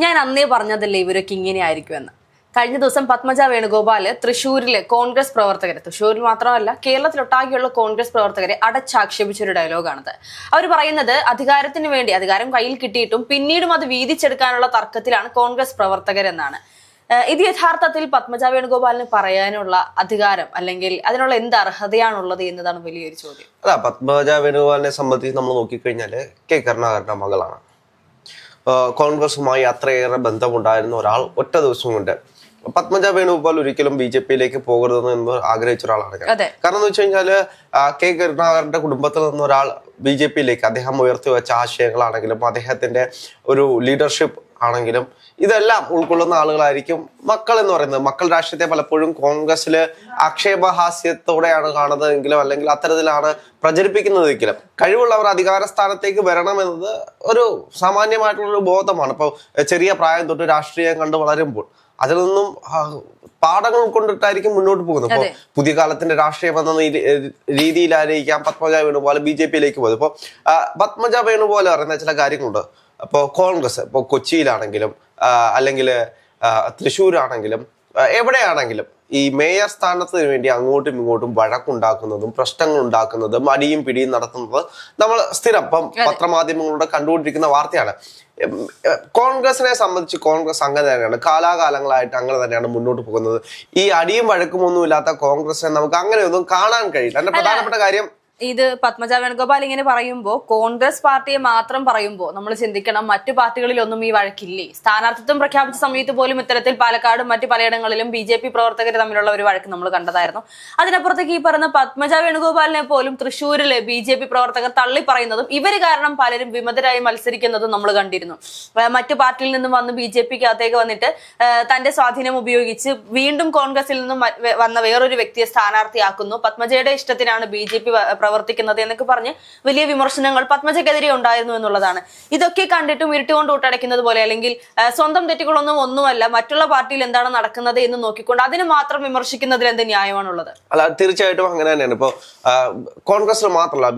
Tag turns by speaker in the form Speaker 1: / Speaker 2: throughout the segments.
Speaker 1: ഞാൻ അന്നേ പറഞ്ഞതല്ലേ ഇവരൊക്കെ ഇങ്ങനെ ആയിരിക്കുമെന്ന്. കഴിഞ്ഞ ദിവസം പത്മജ വേണുഗോപാല് തൃശ്ശൂരിലെ കോൺഗ്രസ് പ്രവർത്തകരെ, തൃശ്ശൂരിൽ മാത്രമല്ല കേരളത്തിലൊട്ടാകെയുള്ള കോൺഗ്രസ് പ്രവർത്തകരെ അടച്ചാക്ഷേപിച്ചൊരു ഡയലോഗാണത്. അവർ പറയുന്നത് അധികാരത്തിന് വേണ്ടി, അധികാരം കയ്യിൽ കിട്ടിയിട്ടും പിന്നീടും അത് വീതിച്ചെടുക്കാനുള്ള തർക്കത്തിലാണ് കോൺഗ്രസ് പ്രവർത്തകരെന്നാണ്. ഇത് യഥാർത്ഥത്തിൽ പത്മജ വേണുഗോപാലിന് പറയാനുള്ള അധികാരം അല്ലെങ്കിൽ അതിനുള്ള എന്ത് അർഹതയാണുള്ളത് എന്നതാണ് വലിയൊരു ചോദ്യം.
Speaker 2: അല്ല, പത്മജ വേണുഗോപാലിനെ സംബന്ധിച്ച് നമ്മൾ നോക്കിക്കഴിഞ്ഞാല് കെ കരുണാകരന്റെ മകളാണ്. കോൺഗ്രസുമായി അത്രയേറെ ബന്ധമുണ്ടായിരുന്ന ഒരാൾ ഒറ്റ ദിവസം കൊണ്ട് പത്മജ വേണുഗോപാൽ ഒരിക്കലും BJP-യിലേക്ക് പോകരുതെന്ന് ആഗ്രഹിച്ച ഒരാളാണ്. കാരണം എന്ന് വെച്ച് കഴിഞ്ഞാല് കെ കരുണാകരന്റെ കുടുംബത്തിൽ നിന്ന് ഒരാൾ BJP-യിലേക്ക് അദ്ദേഹം ഉയർത്തി വെച്ച ആശയങ്ങളാണെങ്കിലും അദ്ദേഹത്തിന്റെ ഒരു ലീഡർഷിപ്പ് ആണെങ്കിലും ഇതെല്ലാം ഉൾക്കൊള്ളുന്ന ആളുകളായിരിക്കും മക്കൾ എന്ന് പറയുന്നത്. മക്കൾ രാഷ്ട്രീയത്തെ പലപ്പോഴും കോൺഗ്രസില് ആക്ഷേപഹാസ്യത്തോടെയാണ് കാണുന്നതെങ്കിലും അല്ലെങ്കിൽ അത്തരത്തിലാണ് പ്രചരിപ്പിക്കുന്നതെങ്കിലും കഴിവുള്ളവർ അധികാര സ്ഥാനത്തേക്ക് വരണമെന്നത് ഒരു സാമാന്യമായിട്ടുള്ളൊരു ബോധമാണ്. ഇപ്പോൾ ചെറിയ പ്രായം തൊട്ട് രാഷ്ട്രീയം കണ്ട് വളരുമ്പോൾ അതിൽ നിന്നും പാഠങ്ങൾ ഉൾക്കൊണ്ടിട്ടായിരിക്കും മുന്നോട്ട് പോകുന്നത്. ഇപ്പോൾ പുതിയ കാലത്തിന്റെ രാഷ്ട്രീയം എന്ന രീതിയിലായിരിക്കാം പത്മജ വേണുഗോപാൽ BJP-യിലേക്ക് പോകുന്നത്. ഇപ്പോൾ പത്മജ വേണുഗോപാൽ പറയുന്ന ചില കാര്യങ്ങളുണ്ട്. ഇപ്പോൾ കോൺഗ്രസ് ഇപ്പോൾ കൊച്ചിയിലാണെങ്കിലും അല്ലെങ്കിൽ തൃശ്ശൂരാണെങ്കിലും എവിടെയാണെങ്കിലും ഈ മേയർ സ്ഥാനത്തിന് വേണ്ടി അങ്ങോട്ടും ഇങ്ങോട്ടും വഴക്കുണ്ടാക്കുന്നതും പ്രശ്നങ്ങൾ ഉണ്ടാക്കുന്നതും അടിയും പിടിയും നടത്തുന്നത് നമ്മൾ സ്ഥിരം ഇപ്പം പത്രമാധ്യമങ്ങളിലൂടെ കണ്ടുകൊണ്ടിരിക്കുന്ന വാർത്തയാണ്. കോൺഗ്രസിനെ സംബന്ധിച്ച് കോൺഗ്രസ് അങ്ങനെ തന്നെയാണ്, കാലാകാലങ്ങളായിട്ട് അങ്ങനെ തന്നെയാണ് മുന്നോട്ട് പോകുന്നത്. ഈ അടിയും വഴക്കും ഒന്നും ഇല്ലാത്ത കോൺഗ്രസിനെ നമുക്ക് അങ്ങനെയൊന്നും കാണാൻ കഴിയില്ല. അതിന്റെ പ്രധാനപ്പെട്ട കാര്യം
Speaker 1: ഇത് പത്മജ വേണുഗോപാൽ ഇങ്ങനെ പറയുമ്പോൾ കോൺഗ്രസ് പാർട്ടിയെ മാത്രം പറയുമ്പോൾ നമ്മൾ ചിന്തിക്കണം, മറ്റു പാർട്ടികളിലൊന്നും ഈ വഴക്കില്ലേ? സ്ഥാനാർത്ഥിത്വം പ്രഖ്യാപിച്ച സമയത്ത് പോലും ഇത്തരത്തിൽ പാലക്കാടും മറ്റു പലയിടങ്ങളിലും BJP പ്രവർത്തകർ തമ്മിലുള്ള ഒരു വഴക്ക് നമ്മൾ കണ്ടതായിരുന്നു. അതിനപ്പുറത്തേക്ക് ഈ പറയുന്ന പത്മജ വേണുഗോപാലിനെ പോലും തൃശ്ശൂരിലെ BJP പ്രവർത്തകർ തള്ളി പറയുന്നതും ഇവര് കാരണം പലരും വിമതരായി മത്സരിക്കുന്നതും നമ്മൾ കണ്ടിരുന്നു. മറ്റു പാർട്ടിയിൽ നിന്നും വന്ന് BJP-ക്കകത്തേക്ക് വന്നിട്ട് തന്റെ സ്വാധീനം ഉപയോഗിച്ച് വീണ്ടും കോൺഗ്രസിൽ നിന്നും വന്ന വേറൊരു വ്യക്തിയെ സ്ഥാനാർത്ഥിയാക്കുന്നു. പത്മജയുടെ ഇഷ്ടത്തിനാണ് BJP പ്രവർത്തിക്കുന്നത് എന്നൊക്കെ പറഞ്ഞ് വലിയ വിമർശനങ്ങൾ പത്മജക്കെതിരെ ഉണ്ടായിരുന്നു എന്നുള്ളതാണ്. ഇതൊക്കെ കണ്ടിട്ടും ഇരുട്ടുകൊണ്ട് ഊട്ടടയ്ക്കുന്നത് പോലെ, അല്ലെങ്കിൽ സ്വന്തം ഒന്നുമല്ല മറ്റുള്ള പാർട്ടിയിൽ എന്താണ് നടക്കുന്നത് എന്ന് നോക്കിക്കൊണ്ട് അതിന് മാത്രം വിമർശിക്കുന്നതിൽ എന്ത് ന്യായമാണുള്ളത്?
Speaker 2: അല്ല, തീർച്ചയായിട്ടും അങ്ങനെ തന്നെയാണ്. ഇപ്പൊ കോൺഗ്രസിൽ മാത്രമല്ല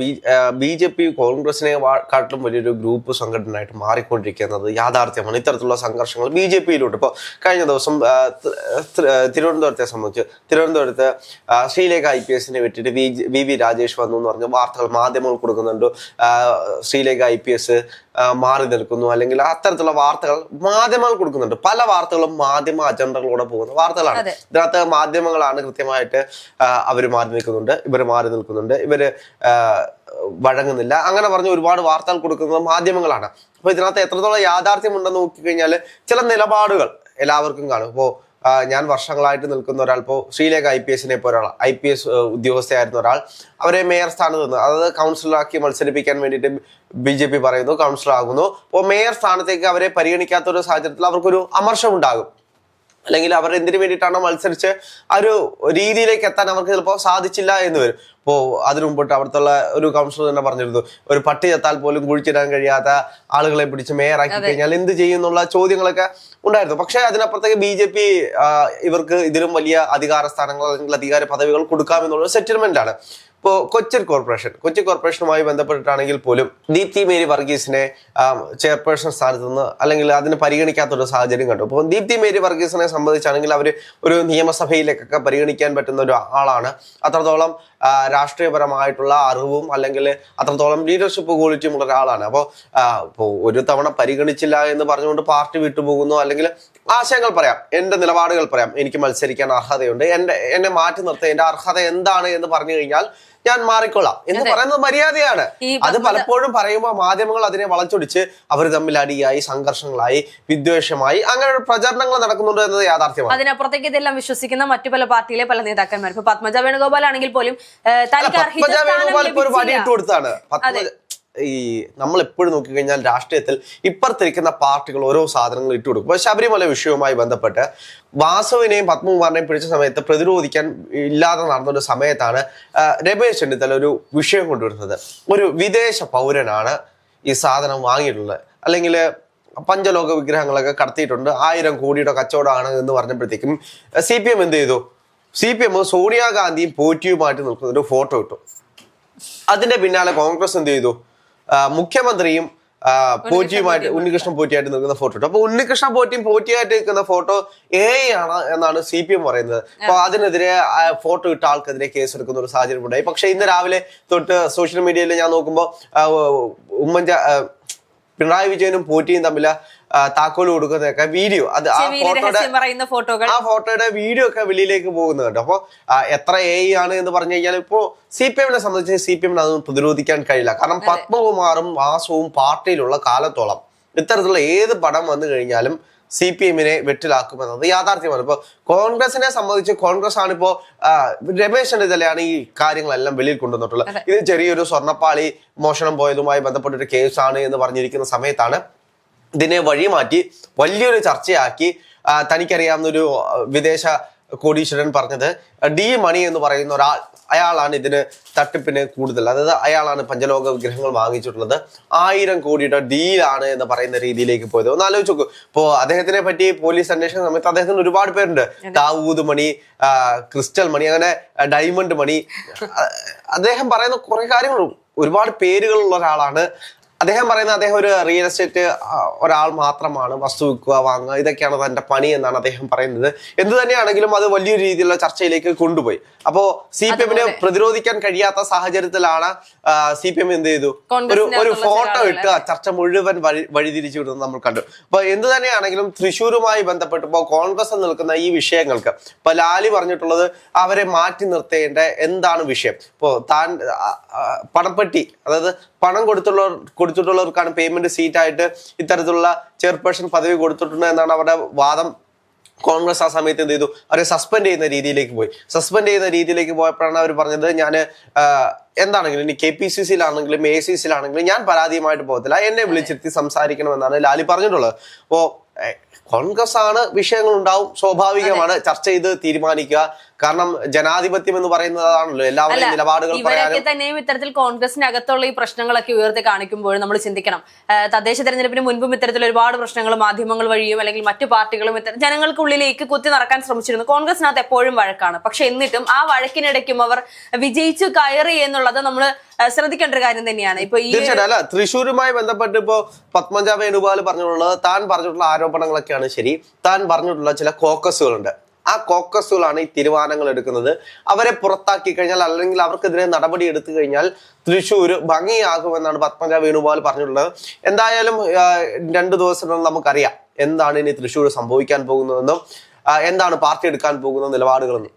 Speaker 2: BJP കോൺഗ്രസിനെ കാട്ടിലും വലിയൊരു ഗ്രൂപ്പ് സംഘടനയായിട്ട് മാറിക്കൊണ്ടിരിക്കുന്നത് യാഥാർത്ഥ്യമാണ്. ഇത്തരത്തിലുള്ള സംഘർഷങ്ങൾ BJP-യിലുണ്ട്. ഇപ്പൊ കഴിഞ്ഞ ദിവസം തിരുവനന്തപുരത്തെ സംബന്ധിച്ച് തിരുവനന്തപുരത്ത് ശ്രീലേഖ IPS-നെ വിട്ടിട്ട് VV രാജേഷ് വന്നു എന്ന് പറഞ്ഞ വാർത്തകൾ മാധ്യമങ്ങൾ കൊടുക്കുന്നുണ്ട്. ശ്രീലേഖ IPS മാറി നിൽക്കുന്നു അല്ലെങ്കിൽ അത്തരത്തിലുള്ള വാർത്തകൾ മാധ്യമങ്ങൾ കൊടുക്കുന്നുണ്ട്. പല വാർത്തകളും മാധ്യമ അജണ്ടകളോടെ പോകുന്ന വാർത്തകളാണ്. ഇതിനകത്ത് മാധ്യമങ്ങളാണ് കൃത്യമായിട്ട് അവർ മാറി നിൽക്കുന്നുണ്ട്, ഇവർ മാറി നിൽക്കുന്നുണ്ട്, ഇവര് വഴങ്ങുന്നില്ല, അങ്ങനെ പറഞ്ഞ് ഒരുപാട് വാർത്തകൾ കൊടുക്കുന്നത് മാധ്യമങ്ങളാണ്. അപ്പൊ ഇതിനകത്ത് എത്രത്തോളം യാഥാർത്ഥ്യമുണ്ടെന്ന് നോക്കിക്കഴിഞ്ഞാൽ ചില നിലപാടുകൾ എല്ലാവർക്കും കാണും. ഇപ്പോ ഞാൻ വർഷങ്ങളായിട്ട് നിൽക്കുന്ന ഒരാൾ, ഇപ്പോൾ ശ്രീലേഖ IPS-നെ ഇപ്പോൾ ഒരാൾ IPS ഉദ്യോഗസ്ഥയായിരുന്ന ഒരാൾ അവരെ മേയർ സ്ഥാനത്ത് നിന്ന്, അതായത് കൗൺസിലറാക്കി മത്സരിപ്പിക്കാൻ വേണ്ടിയിട്ട് BJP പറയുന്നു, കൗൺസിലർ ആകുന്നു. അപ്പോൾ മേയർ സ്ഥാനത്തേക്ക് അവരെ പരിഗണിക്കാത്ത ഒരു സാഹചര്യത്തിൽ അവർക്കൊരു അമർഷം ഉണ്ടാകും. അല്ലെങ്കിൽ അവർ എന്തിനു വേണ്ടിയിട്ടാണോ മത്സരിച്ച് ആ ഒരു രീതിയിലേക്ക് എത്താൻ അവർക്ക് ചിലപ്പോൾ സാധിച്ചില്ല എന്ന് വരും. ഇപ്പോൾ അതിനു മുമ്പിട്ട് അവിടുത്തെ ഒരു കൗൺസിലർ തന്നെ പറഞ്ഞിരുന്നു, ഒരു പട്ടി ചത്താൽ പോലും കുഴിച്ചിടാൻ കഴിയാത്ത ആളുകളെ പിടിച്ച് മേയറാക്കി കഴിഞ്ഞാൽ എന്ത് ചെയ്യും എന്നുള്ള ചോദ്യങ്ങളൊക്കെ ഉണ്ടായിരുന്നു. പക്ഷെ അതിനപ്പുറത്തേക്ക് BJP ഇവർക്ക് ഇതിലും വലിയ അധികാര സ്ഥാനങ്ങൾ അല്ലെങ്കിൽ അധികാര പദവികൾ കൊടുക്കാമെന്നുള്ള സെറ്റിൽമെന്റ് ആണ്. ഇപ്പോൾ കൊച്ചി കോർപ്പറേഷനുമായി ബന്ധപ്പെട്ടിട്ടാണെങ്കിൽ പോലും ദീപ്തി മേരി വർഗീസിനെ ചെയർപേഴ്സൺ സ്ഥാനത്ത് നിന്ന് അല്ലെങ്കിൽ അതിന് പരിഗണിക്കാത്തൊരു സാഹചര്യം കണ്ടു. അപ്പോൾ ദീപ്തി മേരി വർഗീസിനെ സംബന്ധിച്ചാണെങ്കിൽ അവർ ഒരു നിയമസഭയിലേക്കൊക്കെ പരിഗണിക്കാൻ പറ്റുന്ന ഒരു ആളാണ്. അത്രത്തോളം രാഷ്ട്രീയപരമായിട്ടുള്ള അറിവും അല്ലെങ്കിൽ അത്രത്തോളം ലീഡർഷിപ്പ് ക്വാളിറ്റിയും ഉള്ള ഒരാളാണ്. അപ്പോൾ ഒരു തവണ പരിഗണിച്ചില്ല എന്ന് പറഞ്ഞുകൊണ്ട് പാർട്ടി വിട്ടുപോകുന്നു, അല്ലെങ്കിൽ ആശയങ്ങൾ പറയാം, എന്റെ നിലപാടുകൾ പറയാം, എനിക്ക് മത്സരിക്കാൻ അർഹതയുണ്ട്, എന്നെ മാറ്റി നിർത്തുക, എന്റെ അർഹത എന്താണ് എന്ന് പറഞ്ഞു കഴിഞ്ഞാൽ ഞാൻ മാറിക്കൊള്ളാം എന്ന് പറയുന്നത് മര്യാദയാണ്. അത് പലപ്പോഴും പറയുമ്പോൾ മാധ്യമങ്ങൾ അതിനെ വളച്ചൊടിച്ച് അവർ തമ്മിൽ അടിയായി, സംഘർഷങ്ങളായി, വിദ്വേഷമായി, അങ്ങനെ പ്രചരണങ്ങൾ നടക്കുന്നുണ്ട് എന്നത് യാഥാർത്ഥ്യമാണ്.
Speaker 1: അതിനപ്പുറത്തേക്ക് ഇതെല്ലാം വിശ്വസിക്കുന്ന മറ്റു പല പാർട്ടിയിലെ പല നേതാക്കന്മാർ, ഇപ്പൊ പത്മജ വേണുഗോപാൽ ആണെങ്കിൽ പോലും
Speaker 2: പത്മജ വേണുഗോപാൽ ഇപ്പൊ ഒരു വടി ഇട്ട് കൊടുത്താണ്. ഈ നമ്മൾ എപ്പോഴും നോക്കിക്കഴിഞ്ഞാൽ രാഷ്ട്രീയത്തിൽ ഇപ്പുറത്തിരിക്കുന്ന പാർട്ടികൾ ഓരോ സാധനങ്ങൾ ഇട്ടുകൊടുക്കും. ഇപ്പൊ ശബരിമല വിഷയവുമായി ബന്ധപ്പെട്ട് വാസുവിനെയും പത്മകുമാറിനെയും പിടിച്ച സമയത്ത് പ്രതിരോധിക്കാൻ ഇല്ലാതെ നടന്നൊരു സമയത്താണ് രമേശ് ചെന്നിത്തല ഒരു വിഷയം കൊണ്ടുവരുന്നത്. ഒരു വിദേശ പൗരനാണ് ഈ സാധനം വാങ്ങിയിട്ടുള്ളത്, അല്ലെങ്കിൽ പഞ്ചലോക വിഗ്രഹങ്ങളൊക്കെ കടത്തിയിട്ടുണ്ട്, 1000 കോടിയുടെ കച്ചവടമാണ് എന്ന് പറഞ്ഞപ്പോഴത്തേക്കും CPM എന്ത് ചെയ്തു? CPM സോണിയാഗാന്ധിയും പോറ്റിയുമായിട്ട് നിൽക്കുന്ന ഒരു ഫോട്ടോ ഇട്ടു. അതിന്റെ പിന്നാലെ കോൺഗ്രസ് എന്ത് ചെയ്തു? മുഖ്യമന്ത്രിയും പോറ്റിയുമായിട്ട് ഉണ്ണികൃഷ്ണൻ പോറ്റിയായിട്ട് നിൽക്കുന്ന ഫോട്ടോ ഇട്ടു. അപ്പൊ ഉണ്ണികൃഷ്ണൻ പോറ്റിയായിട്ട് നിൽക്കുന്ന ഫോട്ടോ ആണ് എന്നാണ് CPM പറയുന്നത്. അപ്പൊ അതിനെതിരെ ഫോട്ടോ ഇട്ട ആൾക്കെതിരെ കേസെടുക്കുന്ന ഒരു സാഹചര്യം ഉണ്ടായി. പക്ഷെ ഇന്ന് രാവിലെ തൊട്ട് സോഷ്യൽ മീഡിയയിൽ ഞാൻ നോക്കുമ്പോൾ പിണറായി വിജയനും പോറ്റിയും തമ്മിൽ താക്കോൽ കൊടുക്കുന്നതൊക്കെ വീഡിയോ അത് ആ ഫോട്ടോയുടെ വീഡിയോ ഒക്കെ വെളിയിലേക്ക് പോകുന്നുണ്ട്. അപ്പൊ എത്ര ആണ് എന്ന് പറഞ്ഞു കഴിഞ്ഞാൽ ഇപ്പോ CPM സംബന്ധിച്ച് CPM അതൊന്നും പ്രതിരോധിക്കാൻ കഴിയില്ല. കാരണം പത്മകുമാറും വാസവും പാർട്ടിയിലുള്ള കാലത്തോളം ഇത്തരത്തിലുള്ള ഏത് പടം വന്നു കഴിഞ്ഞാലും CPM വെട്ടിലാക്കുമെന്നത് യാഥാർത്ഥ്യമാണ്. ഇപ്പൊ കോൺഗ്രസിനെ സംബന്ധിച്ച് കോൺഗ്രസ് ആണിപ്പോ രമേശ് ചെന്നിത്തലയാണ് ഈ കാര്യങ്ങളെല്ലാം വെളിയിൽ കൊണ്ടുവന്നിട്ടുള്ളത്. ഇത് ചെറിയൊരു സ്വർണ്ണപ്പാളി മോഷണം പോയതുമായി ബന്ധപ്പെട്ടൊരു കേസാണ് എന്ന് പറഞ്ഞിരിക്കുന്ന സമയത്താണ് ഇതിനെ വഴിമാറ്റി വലിയൊരു ചർച്ചയാക്കി. തനിക്കറിയാവുന്ന ഒരു വിദേശ കോടീശ്വരൻ പറഞ്ഞത് ഡി മണി എന്ന് പറയുന്ന അയാളാണ് ഇതിന് തട്ടിപ്പിന് കൂടുതൽ, അതായത് അയാളാണ് പഞ്ചലോക വിഗ്രഹങ്ങൾ വാങ്ങിച്ചിട്ടുള്ളത്, 1000 കോടിയുടെ ഡീലാണ് എന്ന് പറയുന്ന രീതിയിലേക്ക് പോയത്. ഒന്ന് ആലോചിച്ച് നോക്കൂ. ഇപ്പോ അദ്ദേഹത്തിനെ പറ്റി പോലീസ് അന്വേഷണ സമയത്ത് അദ്ദേഹത്തിന് ഒരുപാട് പേരുണ്ട്. ദാവൂദ് മണി, ക്രിസ്റ്റൽ മണി, അങ്ങനെ ഡയമണ്ട് മണി. അദ്ദേഹം പറയുന്ന കുറെ കാര്യങ്ങൾ, ഒരുപാട് പേരുകളുള്ള ഒരാളാണ്. അദ്ദേഹം പറയുന്നത് അദ്ദേഹം ഒരു റിയൽ എസ്റ്റേറ്റ് ഒരാൾ മാത്രമാണ്, വസ്തു വിൽക്കുക വാങ്ങുക ഇതൊക്കെയാണ് തന്റെ പണി എന്നാണ് അദ്ദേഹം പറയുന്നത്. എന്ത് തന്നെയാണെങ്കിലും അത് വലിയൊരു രീതിയിലുള്ള ചർച്ചയിലേക്ക് കൊണ്ടുപോയി. അപ്പോ CPM പ്രതിരോധിക്കാൻ കഴിയാത്ത സാഹചര്യത്തിലാണ് CPM എന്ത് ചെയ്തു, ഒരു ഫോട്ടോ ഇട്ട് ചർച്ച മുഴുവൻ വഴിതിരിച്ചു വിടുന്നത് നമ്മൾ കണ്ടു. അപ്പൊ എന്ത് തന്നെയാണെങ്കിലും തൃശ്ശൂരുമായി ബന്ധപ്പെട്ട് ഇപ്പോൾ കോൺഗ്രസ് നിൽക്കുന്ന ഈ വിഷയങ്ങൾക്ക് ഇപ്പൊ ലാലി പറഞ്ഞിട്ടുള്ളത് അവരെ മാറ്റി നിർത്തേണ്ട എന്താണ് വിഷയം. ഇപ്പോ താൻ പണപ്പെട്ടി, അതായത് പണം കൊടുത്തിട്ടുള്ളവർക്കാണ് പേയ്മെന്റ് സീറ്റായിട്ട് ഇത്തരത്തിലുള്ള ചെയർപേഴ്സൺ പദവി കൊടുത്തിട്ടുണ്ട് എന്നാണ് അവരുടെ വാദം. കോൺഗ്രസ് ആ സമയത്ത് എന്ത് ചെയ്തു, അവരെ സസ്പെൻഡ് ചെയ്യുന്ന രീതിയിലേക്ക് പോയപ്പോഴാണ് അവർ പറഞ്ഞത് ഞാൻ എന്താണെങ്കിലും ഇനി KPCCയിലാണെങ്കിലും ACCയിലാണെങ്കിലും ഞാൻ പരാതിയുമായിട്ട് പോകത്തില്ല, എന്നെ വിളിച്ചിരുത്തി സംസാരിക്കണമെന്നാണ് ലാലി പറഞ്ഞിട്ടുള്ളത്. അപ്പോ കോൺഗ്രസ് ആണ്, വിഷയങ്ങൾ ഉണ്ടാവും, സ്വാഭാവികമാണ്, ചർച്ച ചെയ്ത് തീരുമാനിക്കുക. കാരണം ജനാധിപത്യം എന്ന് പറയുന്നതാണല്ലോ എല്ലാവരുടെയും നിലപാടുകൾ
Speaker 1: ഇവരൊക്കെ തന്നെയും ഇത്തരത്തിൽ കോൺഗ്രസിനകത്തുള്ള ഈ പ്രശ്നങ്ങളൊക്കെ ഉയർത്തി കാണിക്കുമ്പോൾ നമ്മൾ ചിന്തിക്കണം, തദ്ദേശ തെരഞ്ഞെടുപ്പിന് മുൻപും ഇത്തരത്തിൽ ഒരുപാട് പ്രശ്നങ്ങൾ മാധ്യമങ്ങൾ വഴിയും അല്ലെങ്കിൽ മറ്റു പാർട്ടികളും ജനങ്ങൾക്കുള്ളിലേക്ക് കുത്തി നിറക്കാൻ ശ്രമിച്ചിരുന്നു. കോൺഗ്രസിനകത്ത് എപ്പോഴും വഴക്കാണ്. പക്ഷെ എന്നിട്ടും ആ വഴക്കിനിടയ്ക്കും അവർ വിജയിച്ചു കയറി എന്നുള്ളത് നമ്മൾ ശ്രദ്ധിക്കേണ്ട ഒരു കാര്യം തന്നെയാണ്. ഇപ്പൊ ഈ
Speaker 2: അല്ല, തൃശ്ശൂരുമായി ബന്ധപ്പെട്ട് ഇപ്പോ പത്മജ വേണുഗോപാൽ പറഞ്ഞിട്ടുള്ളത്, താൻ പറഞ്ഞിട്ടുള്ള ആരോപണങ്ങളൊക്കെയാണ് ശരി. താൻ പറഞ്ഞിട്ടുള്ള ചില കോക്കസുകളുണ്ട്. ആ കോക്കസുകളാണ് ഈ തീരുമാനങ്ങൾ എടുക്കുന്നത്. അവരെ പുറത്താക്കി കഴിഞ്ഞാൽ അല്ലെങ്കിൽ അവർക്കെതിരെ നടപടി എടുത്തു കഴിഞ്ഞാൽ തൃശ്ശൂർ ഭംഗിയാകുമെന്നാണ് പത്മജ വേണുഗോപാൽ പറഞ്ഞിട്ടുള്ളത്. എന്തായാലും 2 ദിവസത്തിനുള്ളിൽ നമുക്കറിയാം എന്താണ് ഇനി തൃശ്ശൂർ സംഭവിക്കാൻ പോകുന്നതെന്നും എന്താണ് പാർട്ടി എടുക്കാൻ പോകുന്ന നിലപാടുകളെന്നും.